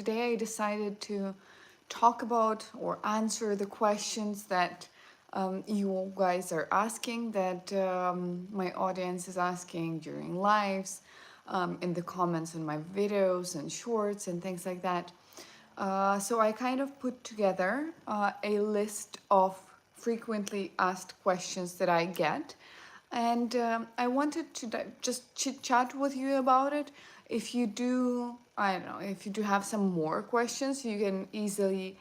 today I decided to talk about or answer the questions that you guys are asking, that my audience is asking during lives, in the comments on my videos and shorts and things like that. So I kind of put together a list of frequently asked questions that I get, and I wanted to just chit chat with you about it. If you do, I don't know, if you do have some more questions, you can easily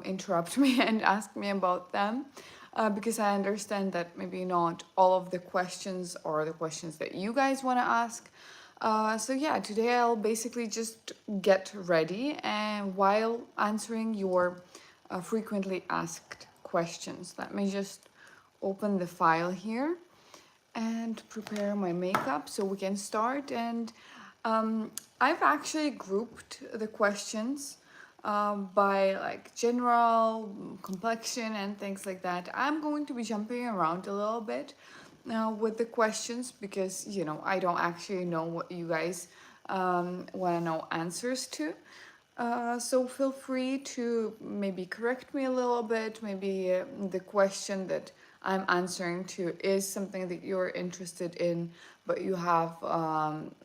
interrupt me and ask me about them. Because I understand that maybe not all of the questions are the questions that you guys want to ask. So yeah, today I'll basically just get ready and while answering your frequently asked questions. Let me just open the file here and prepare my makeup so we can start. And I've actually grouped the questions by like general complexion and things like that. I'm going to be jumping around a little bit with the questions because I don't actually know what you guys want to know answers to. So feel free to maybe correct me a little bit. Maybe the question that I'm answering to is something that you're interested in, but you have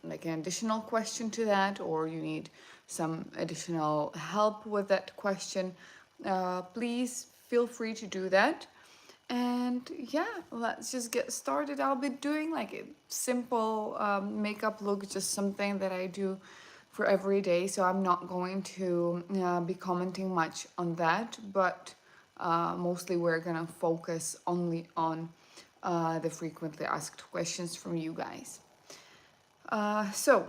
like an additional question to that, or you need some additional help with that question. Please feel free to do that. And yeah, let's just get started. I'll be doing like a simple makeup look, just something that I do for every day. So I'm not going to be commenting much on that, but mostly we're gonna focus only on the frequently asked questions from you guys. So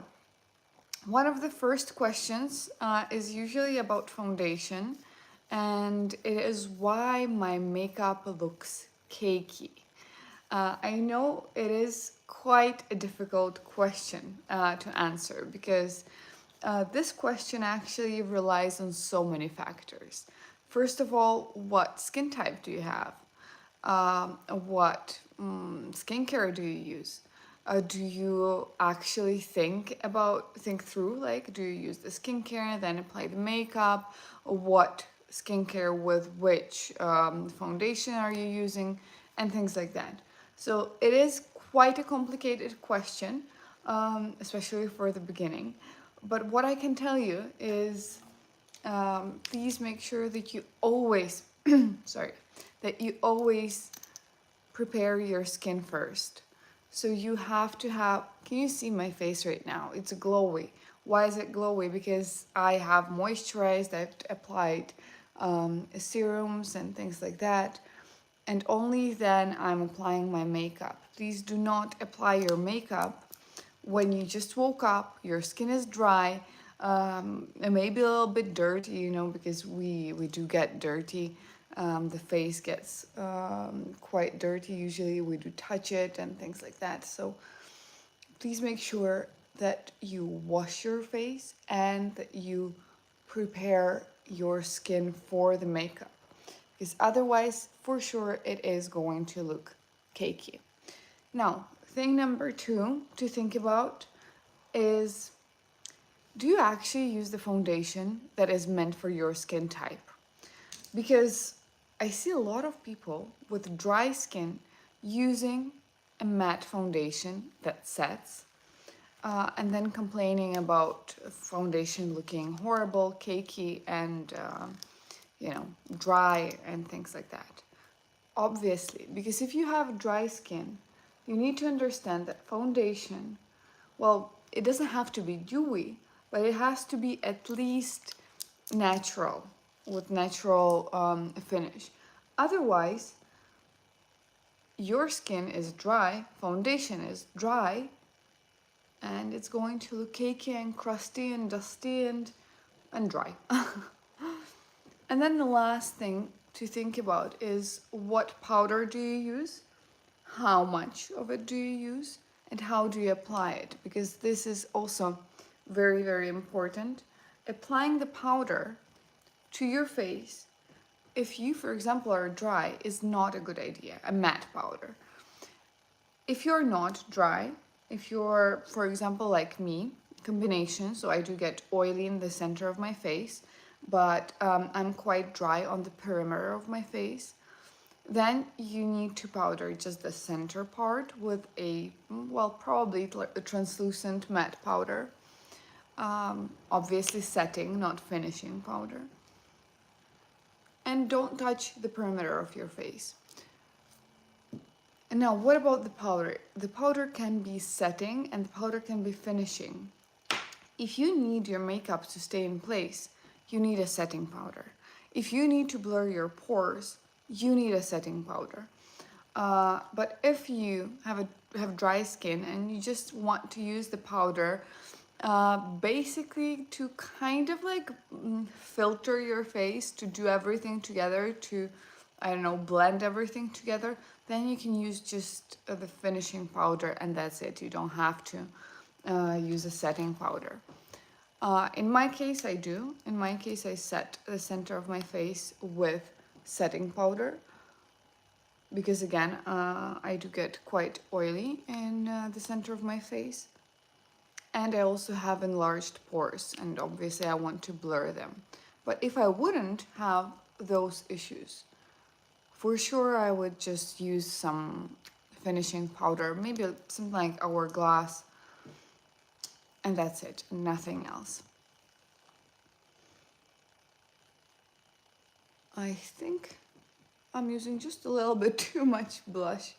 one of the first questions is usually about foundation, and it is why my makeup looks cakey. I know it is quite a difficult question to answer because this question actually relies on so many factors. First of all, what skin type do you have? What skincare do you use? Do you actually think through, like, do you use the skincare, then apply the makeup? What skincare with which foundation are you using? And things like that. So it is quite a complicated question, especially for the beginning. But what I can tell you is please make sure that you always, sorry, that you always prepare your skin first. So you have to have, can you see my face right now? It's glowy. Why is it glowy? Because I have moisturized, I've applied serums and things like that. And only then I'm applying my makeup. Please do not apply your makeup when you just woke up, your skin is dry, it may be a little bit dirty, because we do get dirty. The face gets quite dirty. Usually we do touch it and things like that. So please make sure that you wash your face and that you prepare your skin for the makeup, because otherwise, for sure, it is going to look cakey. Now, thing number 2 to think about is, do you actually use the foundation that is meant for your skin type? Because I see a lot of people with dry skin using a matte foundation that sets, and then complaining about foundation looking horrible, cakey, and dry and things like that. Obviously, because if you have dry skin, you need to understand that foundation, well, it doesn't have to be dewy, but it has to be at least natural, with natural finish. Otherwise, your skin is dry, foundation is dry, and it's going to look cakey and crusty and dusty and dry. And then the last thing to think about is, what powder do you use? How much of it do you use? And how do you apply it? Because this is also very, very important. Applying the powder to your face, if you, for example, are dry, is not a good idea, a matte powder. If you're not dry, if you're, for example, like me, combination, so I do get oily in the center of my face, but I'm quite dry on the perimeter of my face. Then you need to powder just the center part with a, well, probably a translucent matte powder. Obviously setting, not finishing powder. And don't touch the perimeter of your face. And now, what about the powder? The powder can be setting and the powder can be finishing. If you need your makeup to stay in place, you need a setting powder. If you need to blur your pores, you need a setting powder. But if you have dry skin and you just want to use the powder basically to kind of like filter your face, to do everything together, to, I don't know, blend everything together, then you can use just the finishing powder and that's it. You don't have to use a setting powder. In my case, I do. In my case, I set the center of my face with setting powder because again, I do get quite oily in the center of my face. And I also have enlarged pores and obviously I want to blur them. But if I wouldn't have those issues, for sure I would just use some finishing powder, maybe something like Hourglass, and that's it, nothing else. I think I'm using just a little bit too much blush.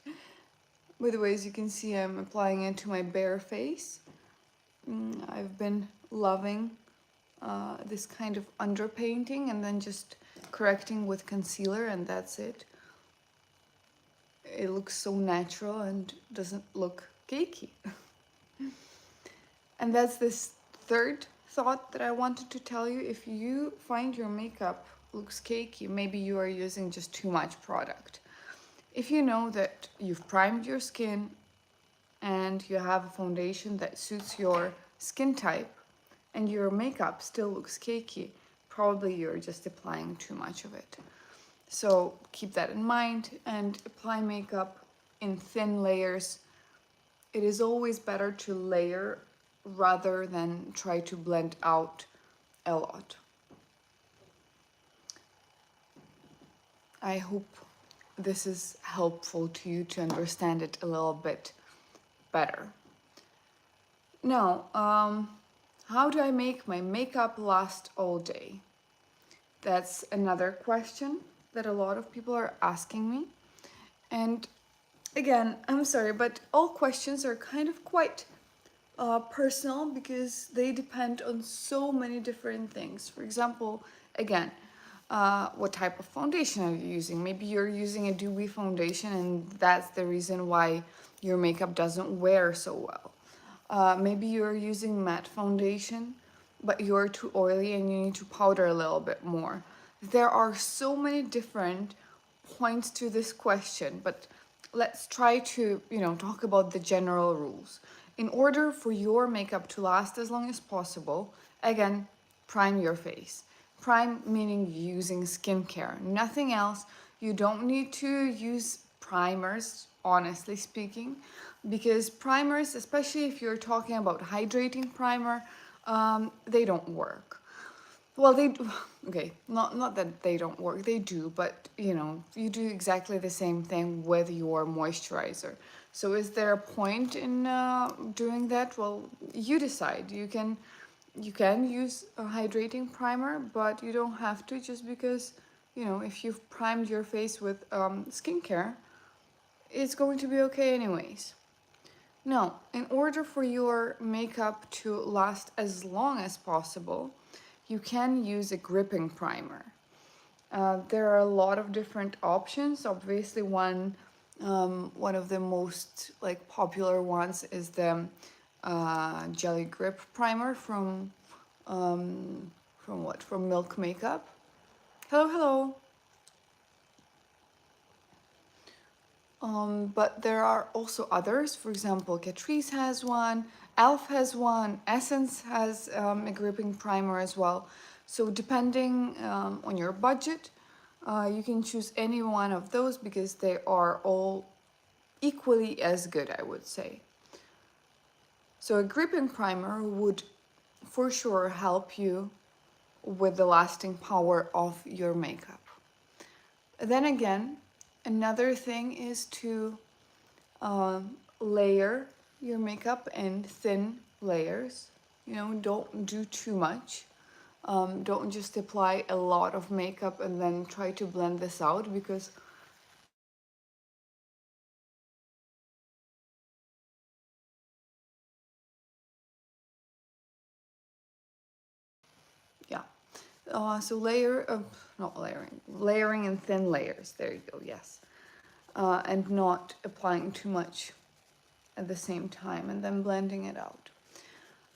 By the way, as you can see, I'm applying it to my bare face. I've been loving this kind of underpainting and then just correcting with concealer, and that's it. It looks so natural and doesn't look cakey. And that's this third thought that I wanted to tell you. If you find your makeup looks cakey, maybe you are using just too much product. If you know that you've primed your skin and you have a foundation that suits your skin type and your makeup still looks cakey, probably you're just applying too much of it. So keep that in mind and apply makeup in thin layers. It is always better to layer rather than try to blend out a lot. I hope this is helpful to you to understand it a little bit better. Now, how do I make my makeup last all day? That's another question that a lot of people are asking me. And again, I'm sorry, but all questions are kind of quite personal because they depend on so many different things. For example, again, what type of foundation are you using? Maybe you're using a dewy foundation and that's the reason why your makeup doesn't wear so well. Maybe you're using matte foundation, but you're too oily and you need to powder a little bit more. There are so many different points to this question, but let's try to, talk about the general rules. In order for your makeup to last as long as possible, again, prime your face. Prime meaning using skincare, nothing else. You don't need to use primers, honestly speaking, because primers, especially if you're talking about hydrating primer, they don't work. Well, they do. Okay, not that they don't work, they do, but you do exactly the same thing with your moisturizer. So is there a point in doing that? Well, you decide. You can use a hydrating primer, but you don't have to, just because if you've primed your face with skincare, it's going to be okay anyways. Now, in order for your makeup to last as long as possible, you can use a gripping primer. There are a lot of different options. Obviously, one of the most popular ones is the Jelly Grip Primer from Milk Makeup. Hello. But there are also others. For example, Catrice has one, Elf has one, Essence has a gripping primer as well. So depending on your budget, you can choose any one of those because they are all equally as good, I would say. So a gripping primer would for sure help you with the lasting power of your makeup. Then again, another thing is to layer your makeup in thin layers. You know, don't do too much. Don't just apply a lot of makeup and then try to blend this out, because yeah. So not layering, layering in thin layers. There you go. Yes, and not applying too much at the same time, and then blending it out.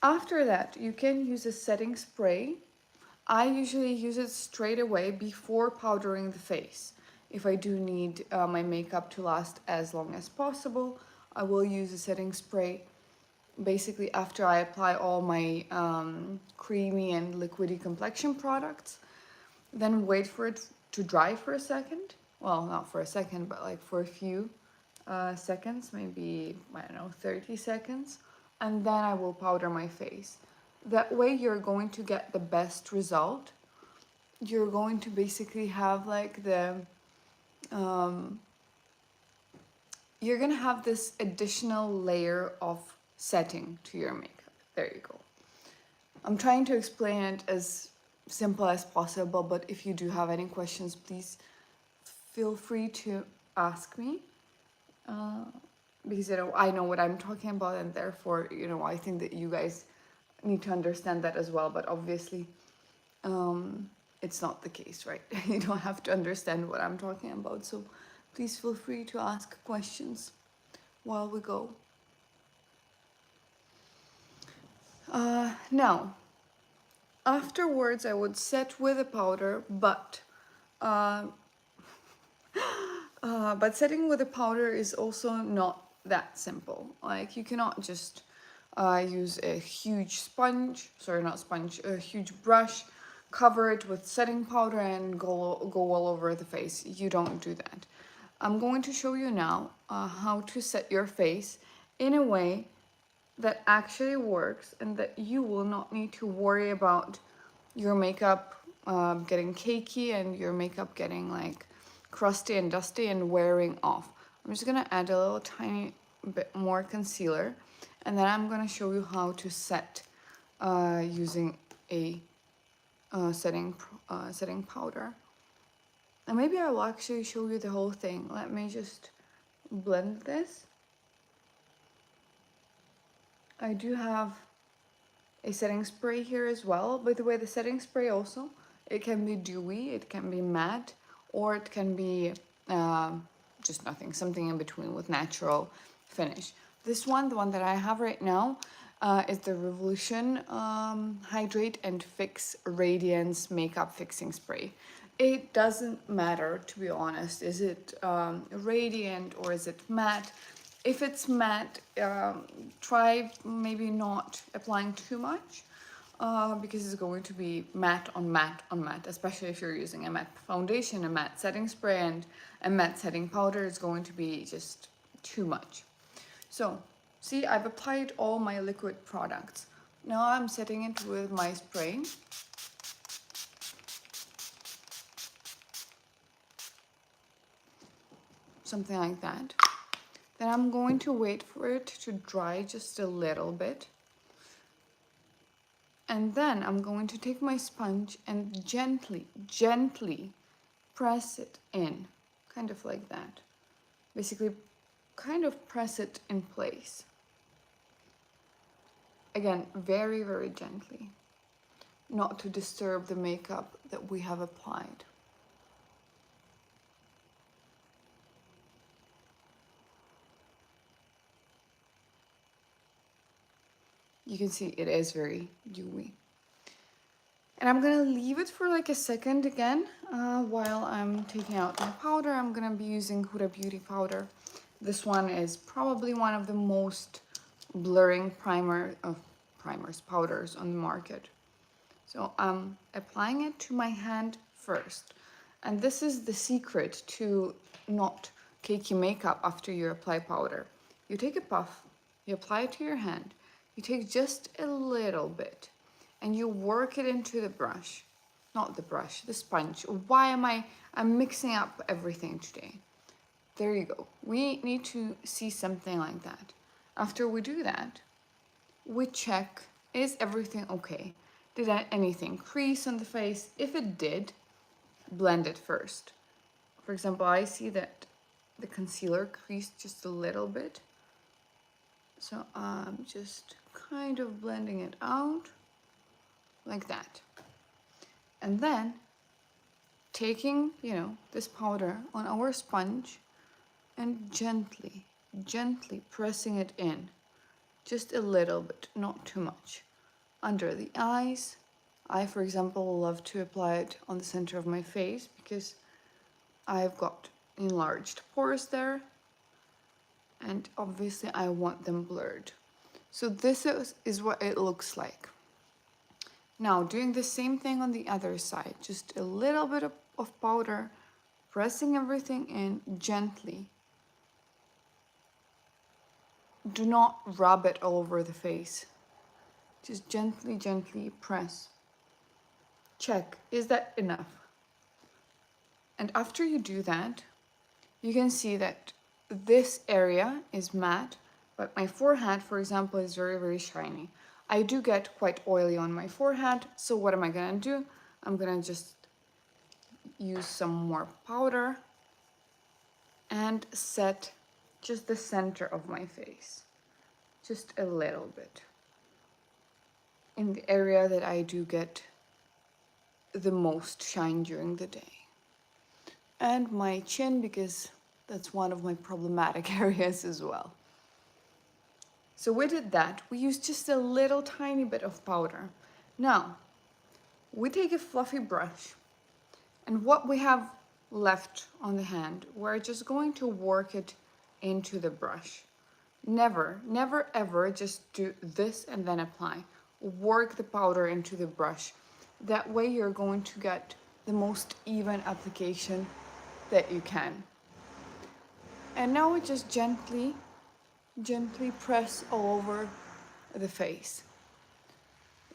After that, you can use a setting spray. I usually use it straight away before powdering the face. If I do need my makeup to last as long as possible, I will use a setting spray basically after I apply all my creamy and liquidy complexion products. Then wait for it to dry for a second. Well, not for a second, but like for a few seconds, maybe, I don't know, 30 seconds. And then I will powder my face. That way you're going to get the best result. You're going to basically have like you're gonna have this additional layer of setting to your makeup. There you go. I'm trying to explain it as simple as possible, but if you do have any questions, please feel free to ask me. Because I know what I'm talking about, and therefore I think that you guys need to understand that as well. But obviously, it's not the case, right? You don't have to understand what I'm talking about. So please feel free to ask questions while we go. Now, afterwards, I would set with a powder, but setting with a powder is also not that simple. Like, you cannot just use a huge sponge, sorry, not sponge, a huge brush, cover it with setting powder and go all over the face. You don't do that. I'm going to show you now how to set your face in a way that actually works, and that you will not need to worry about your makeup getting cakey and your makeup getting like crusty and dusty and wearing off. I'm just gonna add a little tiny bit more concealer, and then I'm gonna show you how to set using a setting powder. And maybe I will actually show you the whole thing. Let me just blend this. I do have a setting spray here as well. By the way, the setting spray also, it can be dewy, it can be matte, or it can be just nothing, something in between with natural finish. This one, the one that I have right now, is the Revolution Hydrate and Fix Radiance Makeup Fixing Spray. It doesn't matter, to be honest. Is it radiant or is it matte? If it's matte, try maybe not applying too much because it's going to be matte on matte on matte, especially if you're using a matte foundation, a matte setting spray, and a matte setting powder. It's going to be just too much. So, see, I've applied all my liquid products. Now I'm setting it with my spray. Something like that. Then I'm going to wait for it to dry just a little bit. And then I'm going to take my sponge and gently press it in, kind of like that. Basically, kind of press it in place. Again, very, very gently, not to disturb the makeup that we have applied. You can see it is very dewy. And I'm gonna leave it for like a second again while I'm taking out my powder. I'm gonna be using Huda Beauty powder. This one is probably one of the most blurring powders on the market. So I'm applying it to my hand first. And this is the secret to not cakey makeup after you apply powder. You take a puff, you apply it to your hand, You take just a little bit and you work it into the brush. Not the brush, the sponge. Why am I'm mixing up everything today. There you go. We need to see something like that. After we do that, we check, is everything okay? Did anything crease on the face? If it did, blend it first. For example, I see that the concealer creased just a little bit. So I'm just kind of blending it out like that. And then taking, this powder on our sponge and gently pressing it in. Just a little bit, not too much. Under the eyes. I, for example, love to apply it on the center of my face because I've got enlarged pores there. And obviously I want them blurred. So this is what it looks like. Now doing the same thing on the other side, just a little bit of powder, pressing everything in gently. Do not rub it all over the face. Just gently press. Check, is that enough? And after you do that, you can see that this area is matte, but my forehead, for example, is very shiny. I do get quite oily on my forehead, so what am I gonna do? I'm gonna just use some more powder and set just the center of my face. Just a little bit. In the area that I do get the most shine during the day. And my chin, because that's one of my problematic areas as well. So we did that. We used just a little tiny bit of powder. Now, we take a fluffy brush, and what we have left on the hand, we're just going to work it into the brush. Never ever just do this and then apply. Work the powder into the brush. That way you're going to get the most even application that you can. And now we just gently press all over the face.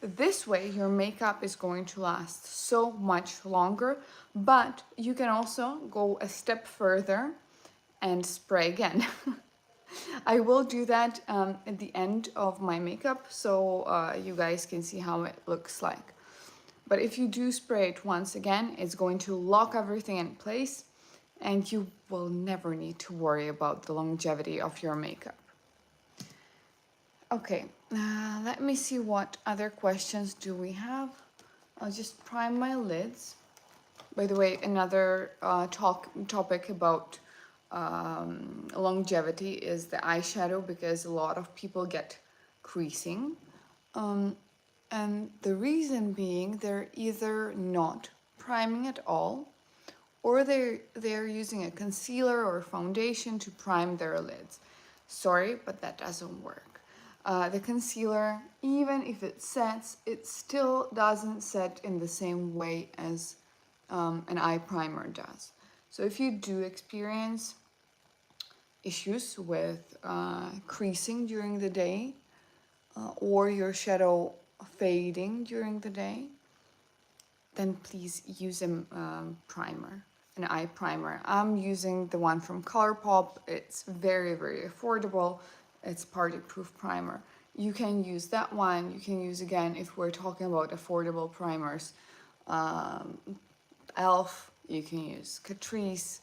This way your makeup is going to last so much longer, but you can also go a step further and spray again. I will do that at the end of my makeup, so you guys can see how it looks like. But if you do spray it once again, it's going to lock everything in place and you will never need to worry about the longevity of your makeup. Okay, let me see what other questions do we have. I'll just prime my lids. By the way, another topic about longevity is the eyeshadow, because a lot of people get creasing. And the reason being they're either not priming at all, or they're using a concealer or foundation to prime their lids. Sorry, but that doesn't work. The concealer, even if it sets, it still doesn't set in the same way as an eye primer does. So if you do experience issues with creasing during the day, or your shadow fading during the day, then please use a primer, an eye primer. I'm using the one from ColourPop. It's very affordable. It's party proof primer. You can use that one. You can use, again, if we're talking about affordable primers, Elf, you can use Catrice,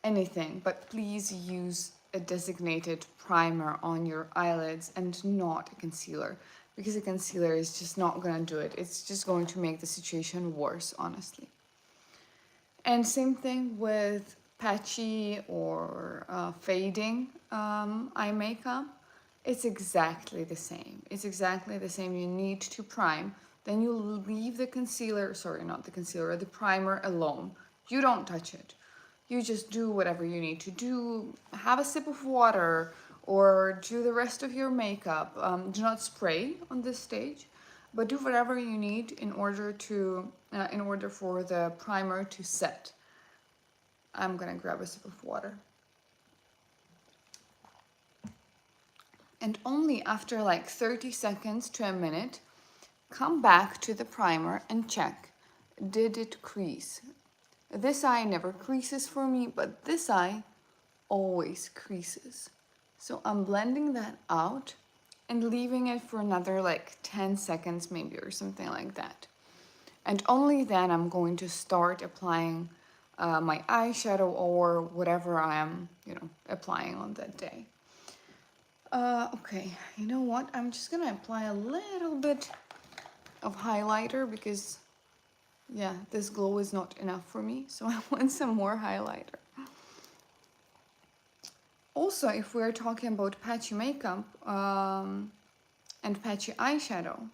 anything, but please use a designated primer on your eyelids and not a concealer, because a concealer is just not going to do it. It's just going to make the situation worse, honestly. And same thing with patchy or fading eye makeup. It's exactly the same. It's exactly the same. You need to prime. Then you leave the concealer, sorry, not the concealer, the primer alone. You don't touch it. You just do whatever you need to do. Have a sip of water or do the rest of your makeup. Do not spray on this stage, but do whatever you need in order for the primer to set. I'm gonna grab a sip of water. And only after like 30 seconds to a minute, come back to the primer and check, did it crease? This eye never creases for me, but this eye always creases. So I'm blending that out and leaving it for another like 10 seconds maybe or something like that. And only then I'm going to start applying my eyeshadow or whatever I am, applying on that day. Okay, you know what? I'm just gonna apply a little bit of highlighter because, yeah, this glow is not enough for me, so I want some more highlighter. Also, if we're talking about patchy makeup and patchy eyeshadow,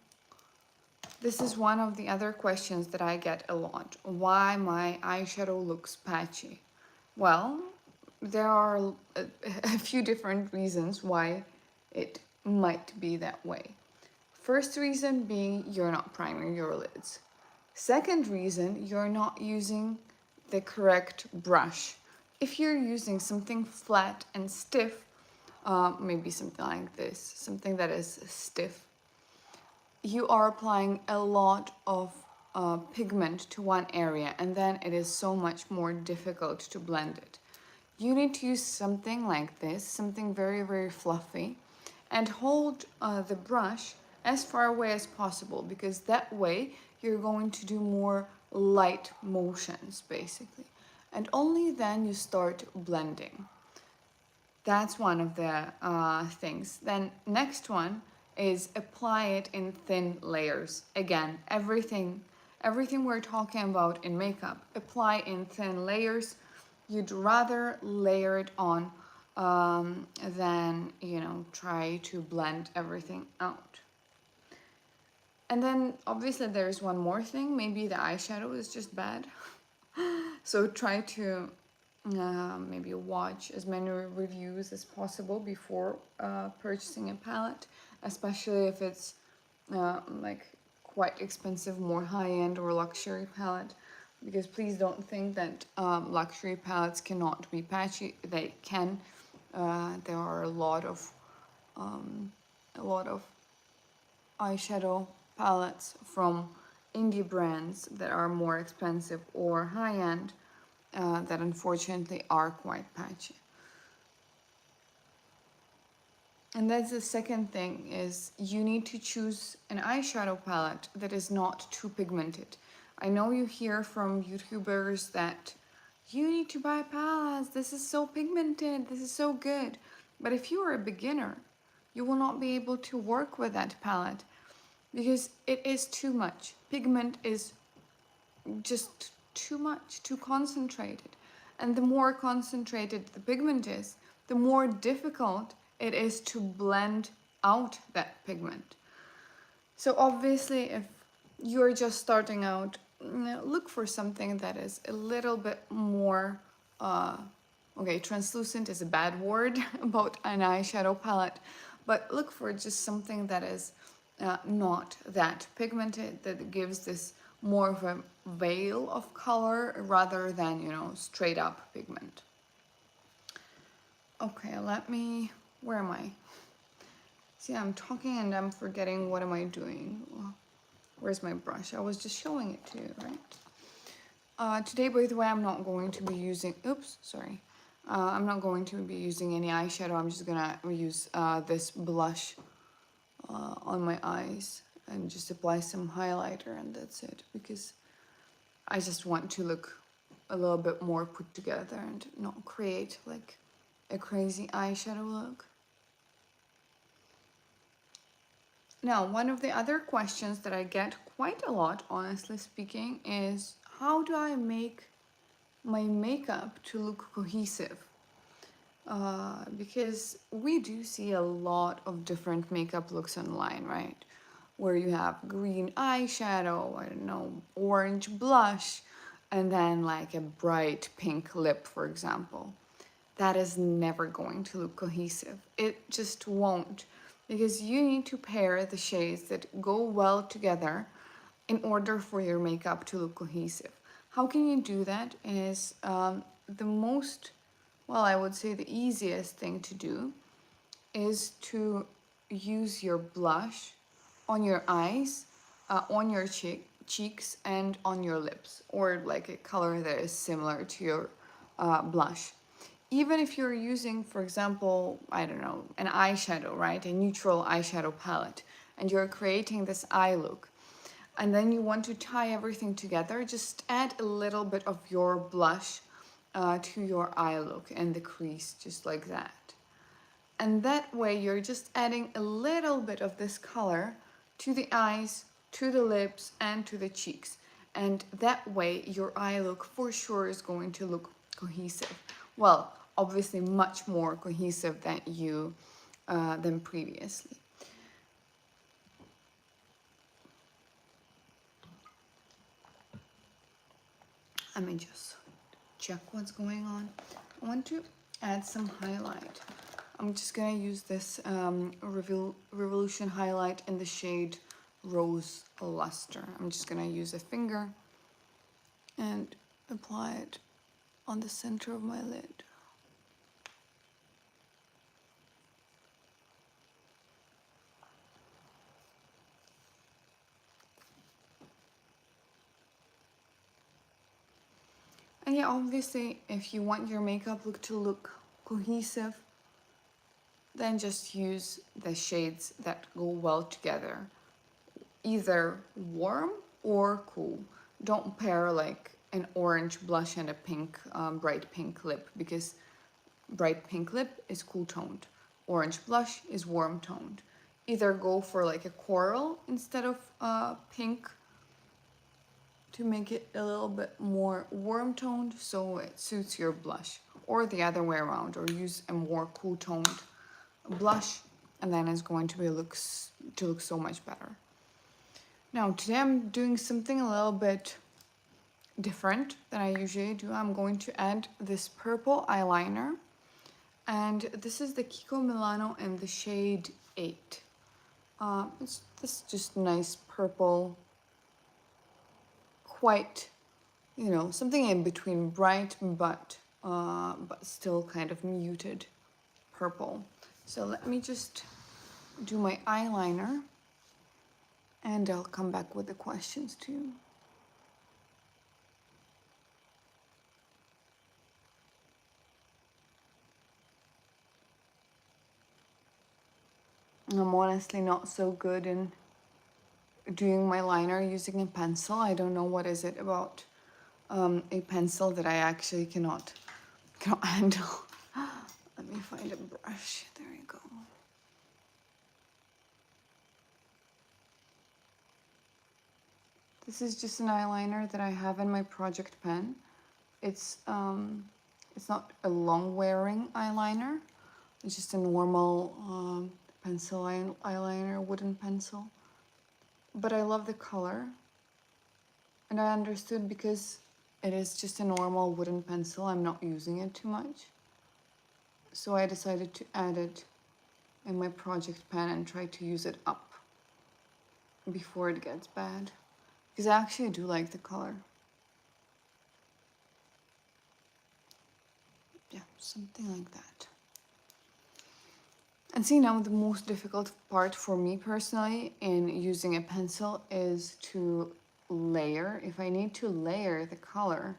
this is one of the other questions that I get a lot. Why my eyeshadow looks patchy? Well, there are a few different reasons why it might be that way. First reason being you're not priming your lids. Second reason, you're not using the correct brush. If you're using something flat and stiff, maybe something like this, something that is stiff, you are applying a lot of pigment to one area, and then it is so much more difficult to blend it. You need to use something like this, something very, very fluffy, and hold the brush as far away as possible, because that way you're going to do more light motions basically, and only then you start blending. That's one of the things. Then next one is apply it in thin layers. Again, everything we're talking about in makeup, apply in thin layers. You'd rather layer it on than, try to blend everything out. And then obviously there's one more thing. Maybe the eyeshadow is just bad. So try to maybe watch as many reviews as possible before purchasing a palette, especially if it's like quite expensive, more high-end or luxury palette, because please don't think that luxury palettes cannot be patchy. They can. There are a lot of eyeshadow palettes from indie brands that are more expensive or high-end that unfortunately are quite patchy. And that's the second thing, is you need to choose an eyeshadow palette that is not too pigmented. I know you hear from YouTubers that you need to buy palettes, this is so pigmented, this is so good. But if you are a beginner, you will not be able to work with that palette because it is too much. Pigment is just too much, too concentrated. And the more concentrated the pigment is, the more difficult it is to blend out that pigment. So obviously, if you're just starting out, look for something that is a little bit more, okay, translucent is a bad word about an eyeshadow palette, but look for just something that is not that pigmented, that gives this more of a veil of color rather than, straight up pigment. Okay, where am I? See, I'm talking and I'm forgetting what am I doing. Where's my brush? I was just showing it to you, right? Today, by the way, I'm not going to be using, I'm not going to be using any eyeshadow. I'm just gonna use this blush on my eyes and just apply some highlighter, and that's it, because I just want to look a little bit more put together and not create like a crazy eyeshadow look. Now, one of the other questions that I get quite a lot, honestly speaking, is how do I make my makeup to look cohesive? Because we do see a lot of different makeup looks online, right? Where you have green eyeshadow, I don't know, orange blush, and then like a bright pink lip, for example. That is never going to look cohesive. It just won't, because you need to pair the shades that go well together in order for your makeup to look cohesive. How can you do that is I would say the easiest thing to do is to use your blush on your eyes, on your cheeks, and on your lips, or like a color that is similar to your blush. Even if you're using, for example, I don't know, an eyeshadow, right? A neutral eyeshadow palette, and you're creating this eye look, and then you want to tie everything together, just add a little bit of your blush to your eye look and the crease, just like that. And that way you're just adding a little bit of this color to the eyes, to the lips, and to the cheeks. And that way your eye look for sure is going to look cohesive. Well, obviously much more cohesive than previously. Let me just check what's going on. I want to add some highlight. I'm just gonna use this Revolution highlight in the shade Rose Luster. I'm just gonna use a finger and apply it on the center of my lid. And yeah, obviously, if you want your makeup look to look cohesive, then just use the shades that go well together. Either warm or cool. Don't pair like an orange blush and a pink, bright pink lip, because bright pink lip is cool toned. Orange blush is warm toned. Either go for like a coral instead of pink to make it a little bit more warm toned so it suits your blush, or the other way around, or use a more cool toned blush, and then it's going to look so much better. Now today I'm doing something a little bit different than I usually do. I'm going to add this purple eyeliner, and this is the Kiko Milano in the shade 8. It's this just nice purple, quite, you know, something in between bright but still kind of muted purple. So let me just do my eyeliner, and I'll come back with the questions too. I'm honestly not so good in doing my liner using a pencil. I don't know what is it about a pencil that I actually cannot handle. Let me find a brush. There you go. This is just an eyeliner that I have in my project pen. It's not a long wearing eyeliner. It's just a normal pencil eyeliner, wooden pencil. But I love the color, and I understood because it is just a normal wooden pencil, I'm not using it too much. So I decided to add it in my project pen and try to use it up before it gets bad, because I actually do like the color. Yeah, something like that. And see, now the most difficult part for me personally in using a pencil is to layer. If I need to layer the color,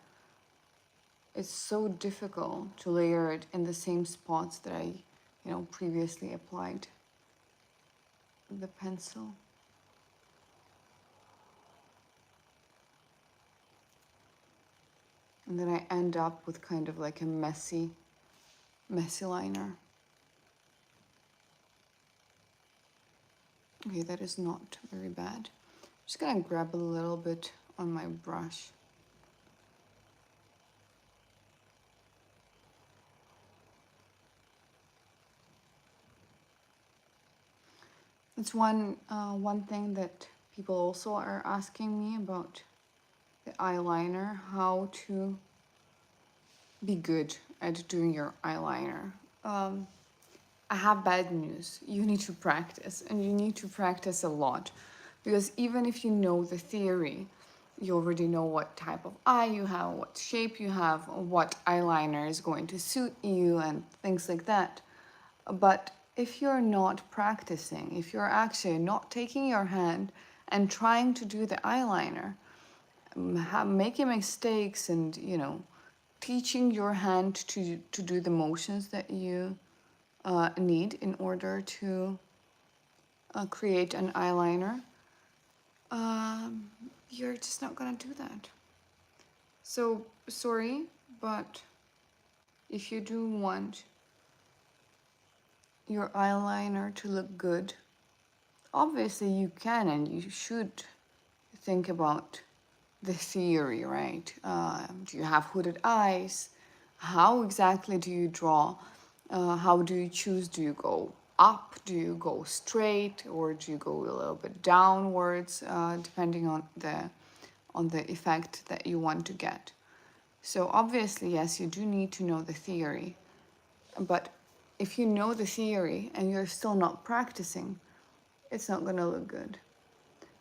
it's so difficult to layer it in the same spots that I, previously applied the pencil. And then I end up with kind of like a messy liner. Okay, that is not very bad. I'm just gonna grab a little bit on my brush. It's one thing that people also are asking me about the eyeliner, how to be good at doing your eyeliner. I have bad news. You need to practice, and you need to practice a lot, because even if you know the theory, you already know what type of eye you have, what shape you have, what eyeliner is going to suit you, and things like that. But if you're not practicing, if you're actually not taking your hand and trying to do the eyeliner, making mistakes and, you know, teaching your hand to do the motions that you need in order to create an eyeliner, you're just not gonna do that. So sorry, but if you do want your eyeliner to look good, obviously you can and you should think about the theory, right? Do you have hooded eyes? How exactly do you draw? How do you choose? Do you go up? Do you go straight, or do you go a little bit downwards, depending on the effect that you want to get? So obviously, yes, you do need to know the theory, but if you know the theory and you're still not practicing, it's not gonna look good.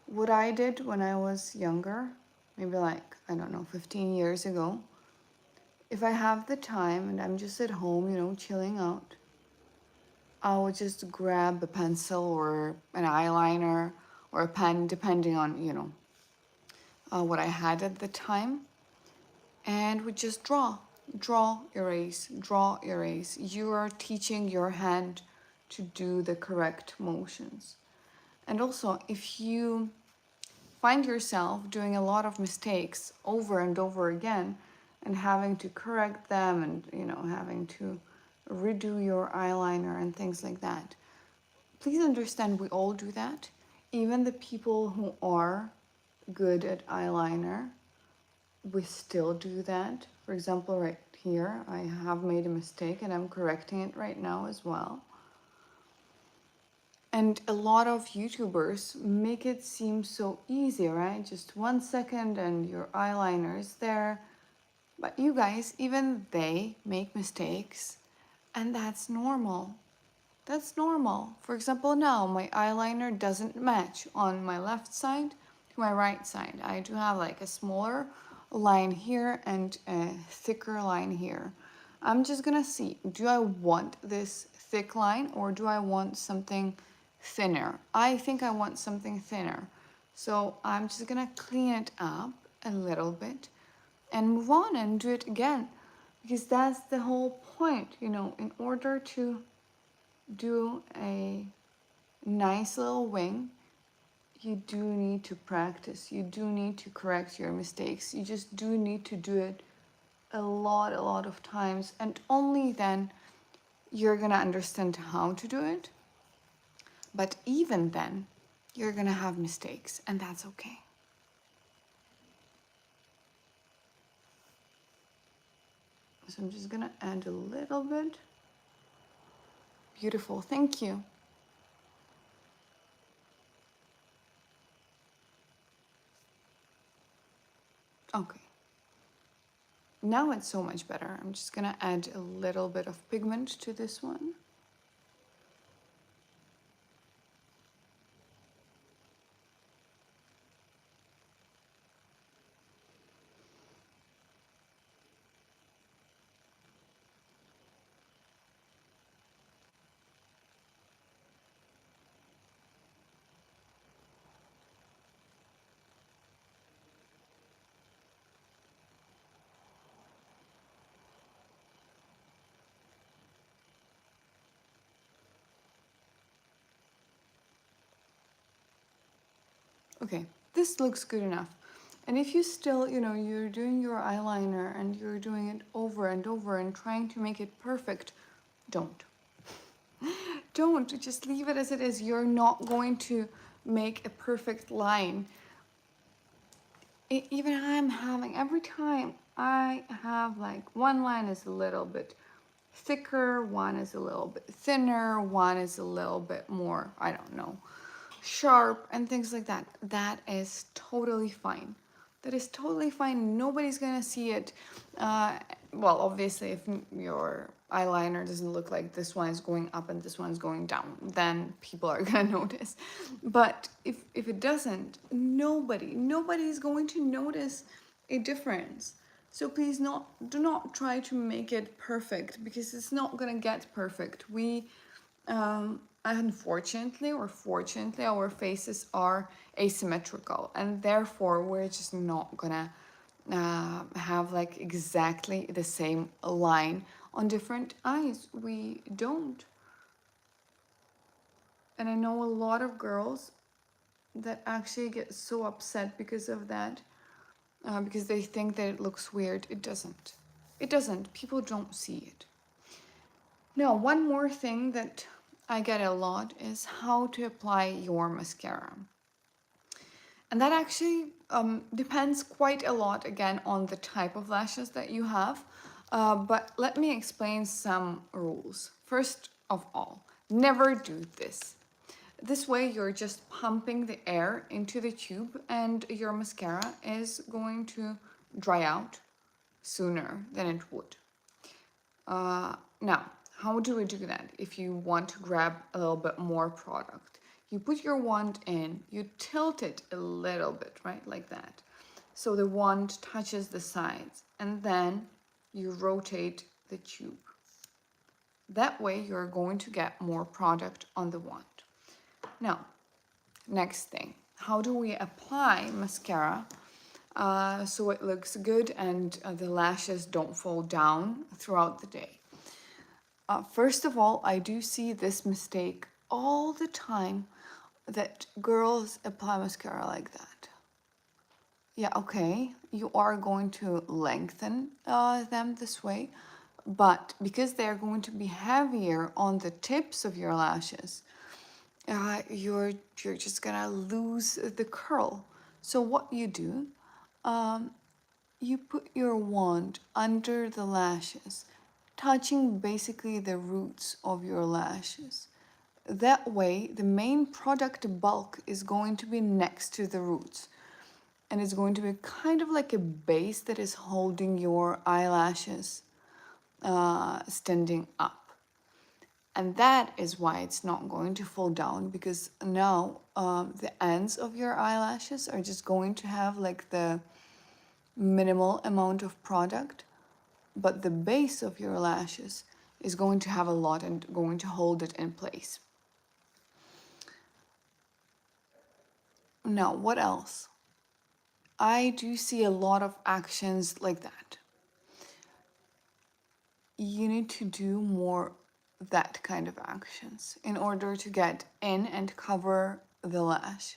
What I did when I was younger, maybe like, I don't know, 15 years ago, if I have the time and I'm just at home, you know, chilling out, I would just grab a pencil or an eyeliner or a pen, depending on, you know, what I had at the time, and would just draw, erase, draw, erase. You are teaching your hand to do the correct motions. And also, if you find yourself doing a lot of mistakes over and over again and having to correct them and, you know, having to redo your eyeliner and things like that, please understand we all do that. Even the people who are good at eyeliner, we still do that. For example, right here, I have made a mistake and I'm correcting it right now as well. And a lot of YouTubers make it seem so easy, right? Just 1 second and your eyeliner is there. But you guys, even they make mistakes, and that's normal. That's normal. For example, now my eyeliner doesn't match on my left side to my right side. I do have like a smaller line here and a thicker line here. I'm just gonna see, do I want this thick line or do I want something thinner? I think I want something thinner. So I'm just gonna clean it up a little bit and move on and do it again. Because that's the whole point, you know, in order to do a nice little wing, you do need to practice. You do need to correct your mistakes. You just do need to do it a lot of times, and only then you're gonna understand how to do it. But even then, you're gonna have mistakes, and that's okay. So I'm just gonna add a little bit. Beautiful, thank you. Okay. Now it's so much better. I'm just gonna add a little bit of pigment to this one. Okay, this looks good enough. And if you still, you know, you're doing your eyeliner and you're doing it over and over and trying to make it perfect, don't. Don't, just leave it as it is. You're not going to make a perfect line. Even I'm having, every time I have like one line is a little bit thicker, one is a little bit thinner, one is a little bit more, I don't know, sharp and things like that. That is totally fine. That is totally fine. Nobody's gonna see it. Well, obviously, if your eyeliner doesn't look like this one is going up and this one is going down, then people are gonna notice. But if it doesn't, nobody is going to notice a difference. So please do not try to make it perfect, because it's not gonna get perfect. We Unfortunately or fortunately, our faces are asymmetrical, and therefore we're just not gonna have like exactly the same line on different eyes. We don't. And I know a lot of girls that actually get so upset because of that, because they think that it looks weird. It doesn't. It doesn't. People don't see it. Now, one more thing that I get a lot is how to apply your mascara. And that actually depends quite a lot, again, on the type of lashes that you have. But let me explain some rules. First of all, never do this. This way, you're just pumping the air into the tube, and your mascara is going to dry out sooner than it would. Now, how do we do that if you want to grab a little bit more product? You put your wand in, you tilt it a little bit, right, like that. So the wand touches the sides, and then you rotate the tube. That way you're going to get more product on the wand. Now, next thing, how do we apply mascara so it looks good and the lashes don't fall down throughout the day? First of all, I do see this mistake all the time, that girls apply mascara like that. Yeah, okay, you are going to lengthen them this way, but because they're going to be heavier on the tips of your lashes, you're just gonna lose the curl. So what you do, you put your wand under the lashes, touching basically the roots of your lashes. That way, the main product bulk is going to be next to the roots. And it's going to be kind of like a base that is holding your eyelashes standing up. And that is why it's not going to fall down, because now the ends of your eyelashes are just going to have like the minimal amount of product, but the base of your lashes is going to have a lot and going to hold it in place. Now, what else? I do see a lot of actions like that. You need to do more that kind of actions in order to get in and cover the lash.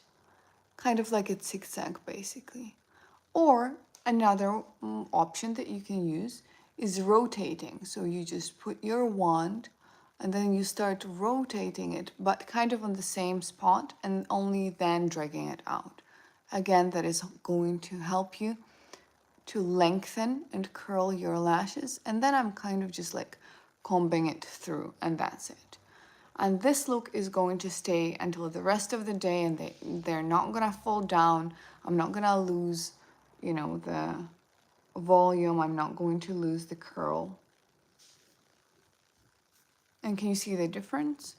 Kind of like a zigzag, basically. Or another option that you can use is rotating. So you just put your wand and then you start rotating it, but kind of on the same spot, and only then dragging it out. Again, that is going to help you to lengthen and curl your lashes. And then I'm kind of just like combing it through, and that's it. And this look is going to stay until the rest of the day, and they're not gonna fall down. I'm not gonna lose, the volume. I'm not going to lose the curl. And can you see the difference?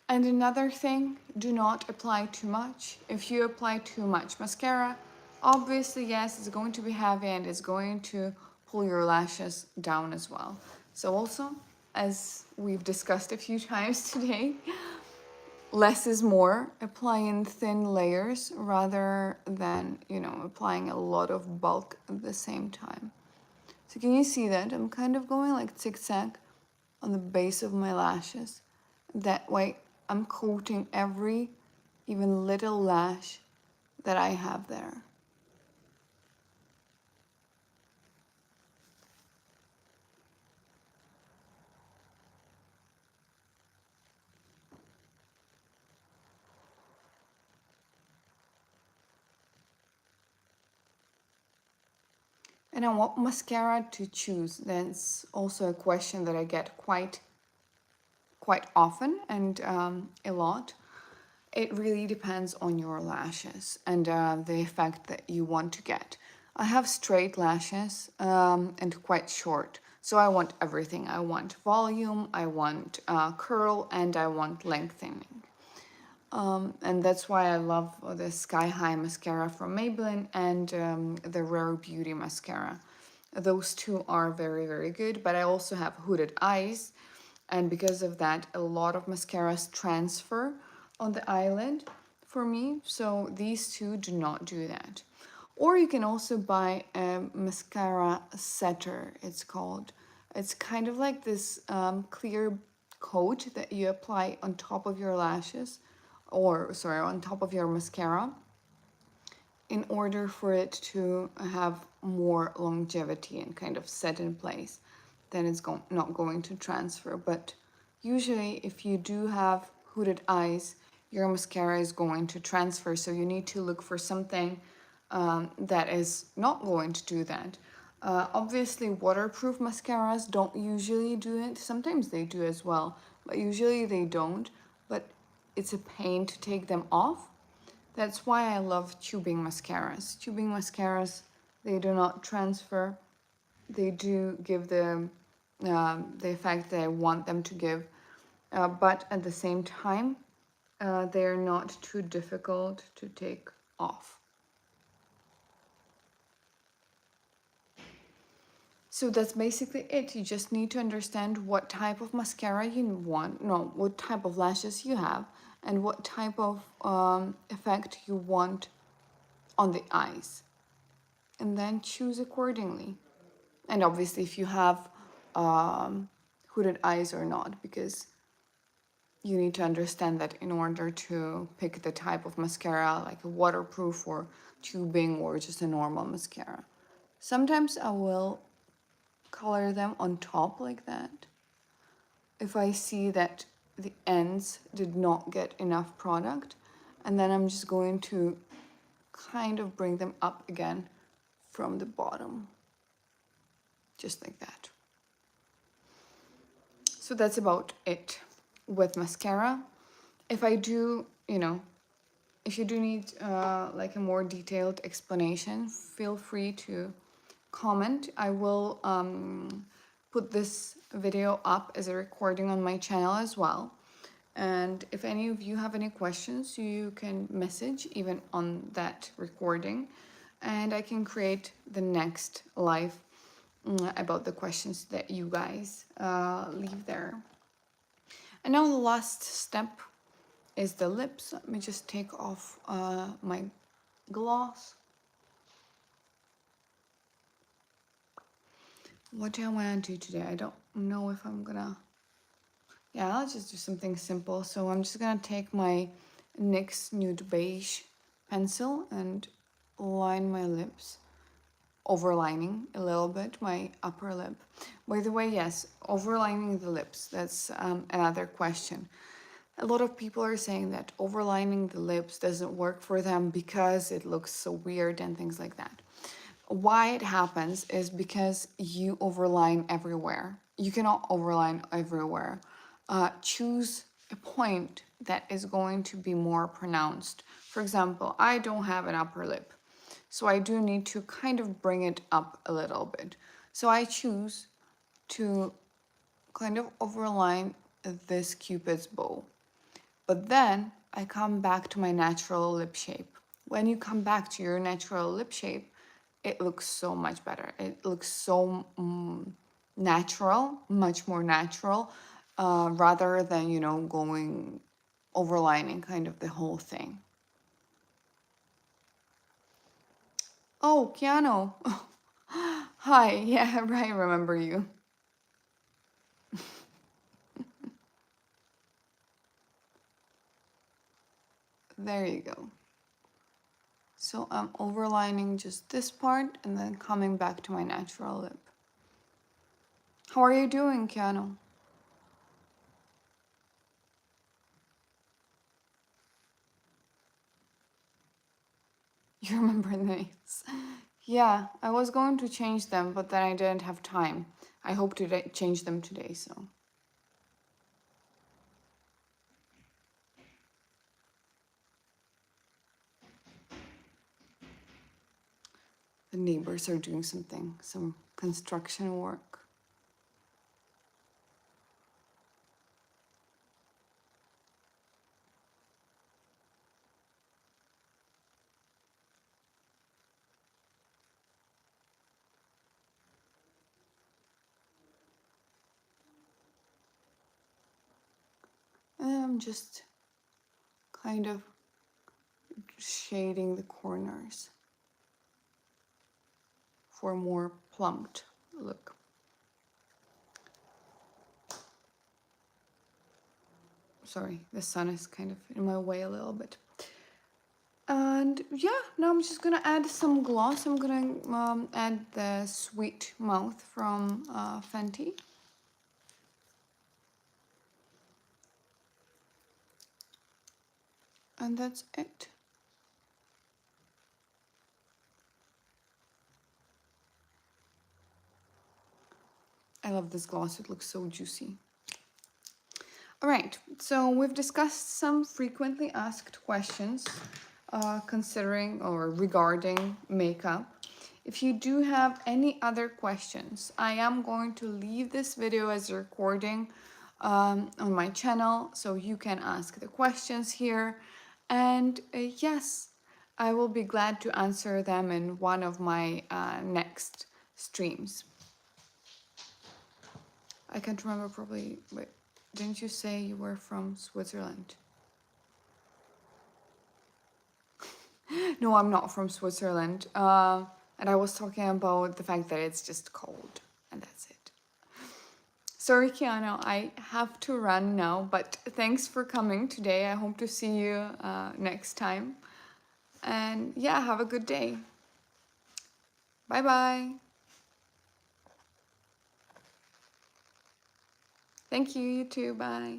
And another thing, do not apply too much. If you apply too much mascara, obviously, yes, it's going to be heavy and it's going to pull your lashes down as well. So also, as we've discussed a few times today, less is more. Apply in thin layers rather than, applying a lot of bulk at the same time. So can you see that? I'm kind of going like zigzag on the base of my lashes. That way I'm coating every even little lash that I have there. And then what mascara to choose? That's also a question that I get quite often and a lot. It really depends on your lashes and the effect that you want to get. I have straight lashes and quite short, so I want everything. I want volume, I want curl, and I want lengthening. And that's why I love the Sky High mascara from Maybelline and the Rare Beauty mascara Those two are very, very good, but I also have hooded eyes, and because of that, a lot of mascaras transfer on the eyelid for me, so these two do not do that. Or you can also buy a mascara setter, it's called. It's kind of like this clear coat that you apply on top of your lashes, or sorry, on top of your mascara, in order for it to have more longevity and kind of set in place. Then it's not going to transfer. But usually if you do have hooded eyes, your mascara is going to transfer, so you need to look for something that is not going to do that. Obviously, waterproof mascaras don't usually do it. Sometimes they do as well, but usually they don't. But it's a pain to take them off. That's why I love tubing mascaras. Tubing mascaras, they do not transfer. They do give the effect that I want them to give, but at the same time, they're not too difficult to take off. So that's basically it. You just need to understand what type of mascara you want, no, what type of lashes you have, and what type of effect you want on the eyes, and then choose accordingly. And obviously, if you have hooded eyes or not, because you need to understand that in order to pick the type of mascara, like a waterproof or tubing or just a normal mascara. Sometimes I will color them on top like that if I see that the ends did not get enough product, and then I'm just going to kind of bring them up again from the bottom, just like that. So that's about it with mascara. If I do, if you do need like a more detailed explanation, feel free to comment. I will put this video up as a recording on my channel as well. And if any of you have any questions, you can message even on that recording, and I can create the next live about the questions that you guys leave there. And now the last step is the lips. Let me just take off my gloss. What do I want to do today? I don't know if I'm gonna... Yeah, I'll just do something simple. So I'm just gonna take my NYX Nude Beige pencil and line my lips, overlining a little bit my upper lip. By the way, yes, overlining the lips, that's another question. A lot of people are saying that overlining the lips doesn't work for them because it looks so weird and things like that. Why it happens is because you overline everywhere. You cannot overline everywhere. Choose a point that is going to be more pronounced. For example, I don't have an upper lip, so I do need to kind of bring it up a little bit. So I choose to kind of overline this Cupid's bow. But then I come back to my natural lip shape. When you come back to your natural lip shape, it looks so much better. It looks so natural, much more natural, rather than, going overlining kind of the whole thing. Oh, Keanu. Hi, yeah, right, I remember you. There you go. So I'm overlining just this part and then coming back to my natural lip. How are you doing, Keanu? You remember the names? Yeah, I was going to change them, but then I didn't have time. I hope to change them today, so. The neighbors are doing something, some construction work. I'm just kind of shading the corners for a more plumped look. Sorry, the sun is kind of in my way a little bit. And yeah, now I'm just gonna add some gloss. I'm gonna add the Sweet Mouth from Fenty. And that's it. I love this gloss, it looks so juicy. All right, so we've discussed some frequently asked questions considering or regarding makeup. If you do have any other questions, I am going to leave this video as a recording on my channel, so you can ask the questions here. And yes, I will be glad to answer them in one of my next streams. I can't remember probably, wait, didn't you say you were from Switzerland? No, I'm not from Switzerland. And I was talking about the fact that it's just cold, and that's it. Sorry, Kiana, I have to run now, but thanks for coming today. I hope to see you next time. And yeah, have a good day. Bye-bye. Thank you, you too, bye.